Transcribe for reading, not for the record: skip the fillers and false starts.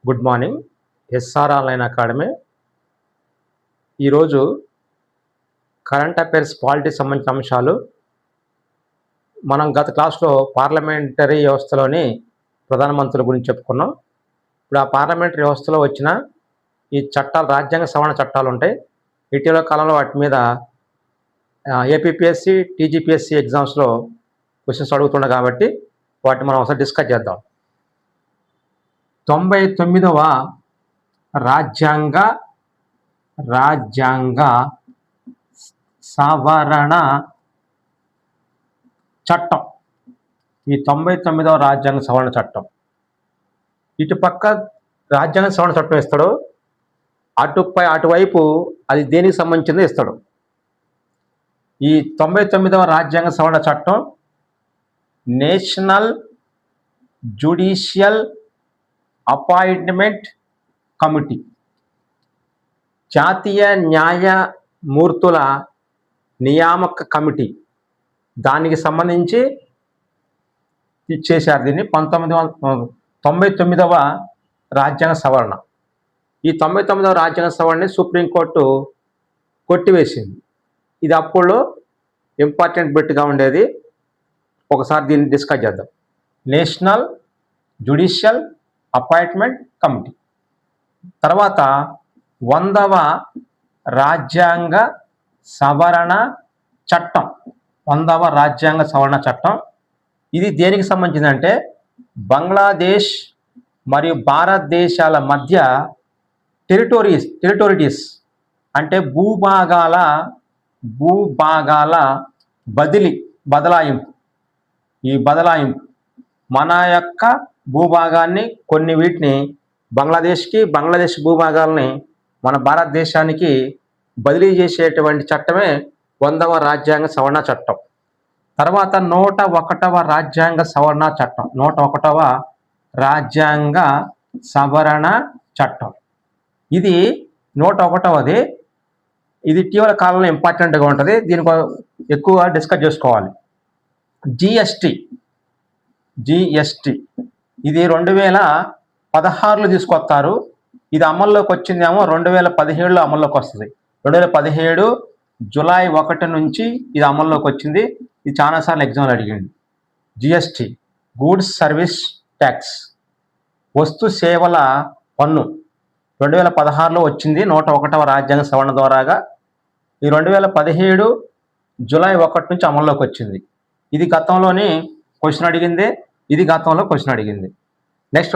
Good morning. SR online academy ఈరోజు current affairs polity సంబంధించిన అంశాలు మనం గత క్లాస్లో పార్లమెంటరీ వ్యవస్థలోని ప్రధానమంత్రుల గురించి చెప్పుకున్నాం. ఇప్పుడు ఆ పార్లమెంటరీ వ్యవస్థలో వచ్చిన ఈ చట్టాలు, రాజ్యాంగ సవరణ చట్టాలు ఉంటాయి. ఇటీవల కాలంలో వాటి మీద ఏపీపీఎస్సీ, టీజీపీఎస్సీ ఎగ్జామ్స్లో క్వశ్చన్స్ అడుగుతున్నాయి కాబట్టి వాటిని మనం ఒకసారి డిస్కస్ చేద్దాం. 99వ రాజ్యాంగ సవరణ చట్టం. ఈ 99వ రాజ్యాంగ సవరణ చట్టం ఇటుపక్క రాజ్యాంగ సవరణ చట్టం ఇస్తాడు, అటువైపు అది దేనికి సంబంధించిందో ఇస్తాడు. ఈ 99వ రాజ్యాంగ సవరణ చట్టం నేషనల్ జ్యుడిషియల్ అపాయింట్మెంట్ కమిటీ, జాతీయ న్యాయమూర్తుల నియామక కమిటీ, దానికి సంబంధించి చేశారు దీన్ని. 99వ రాజ్యాంగ సవరణ. ఈ 99వ రాజ్యాంగ సవరణని సుప్రీంకోర్టు కొట్టివేసింది. ఇది అప్పుడు ఇంపార్టెంట్ బిట్గా ఉండేది. ఒకసారి దీన్ని డిస్కస్ చేద్దాం. National judicial appointment committee. తర్వాత 100వ రాజ్యాంగ సవరణ చట్టం. 100వ రాజ్యాంగ సవరణ చట్టం ఇది దేనికి సంబంధించిందంటే బంగ్లాదేశ్ మరియు భారతదేశాల మధ్య టెరిటోరీస్ అంటే భూభాగాల బదలాయింపు. ఈ బదలాయింపు మన యొక్క భూభాగాన్ని, కొన్ని వీటిని బంగ్లాదేశ్కి, బంగ్లాదేశ్ భూభాగాల్ని మన భారతదేశానికి బదిలీ చేసేటువంటి చట్టమే 100వ రాజ్యాంగ సవరణ చట్టం. తర్వాత 101వ రాజ్యాంగ సవరణ చట్టం. 101వ రాజ్యాంగ సవరణ చట్టం. ఇది 101వది. ఇది ఇటీవల కాలంలో ఇంపార్టెంట్గా ఉంటుంది. దీనికి ఎక్కువగా డిస్కస్ చేసుకోవాలి. జిఎస్టి ఇది 2016లో తీసుకొస్తారు. ఇది అమల్లోకి వచ్చిందేమో 2017లో అమల్లోకి వస్తుంది. 2017 జూలై 1 నుంచి ఇది అమల్లోకి వచ్చింది. ఇది చాలాసార్లు ఎగ్జామ్లు అడిగింది. జిఎస్టి, గూడ్స్ సర్వీస్ ట్యాక్స్, వస్తు సేవల పన్ను 2016లో వచ్చింది 101వ రాజ్యాంగ సవరణ ద్వారాగా. ఈ 2017 జూలై 1 నుంచి అమల్లోకి వచ్చింది. ఇది గతంలోని క్వశ్చన్ అడిగింది. ఇది గతంలో క్వశ్చన్ అడిగింది. నెక్స్ట్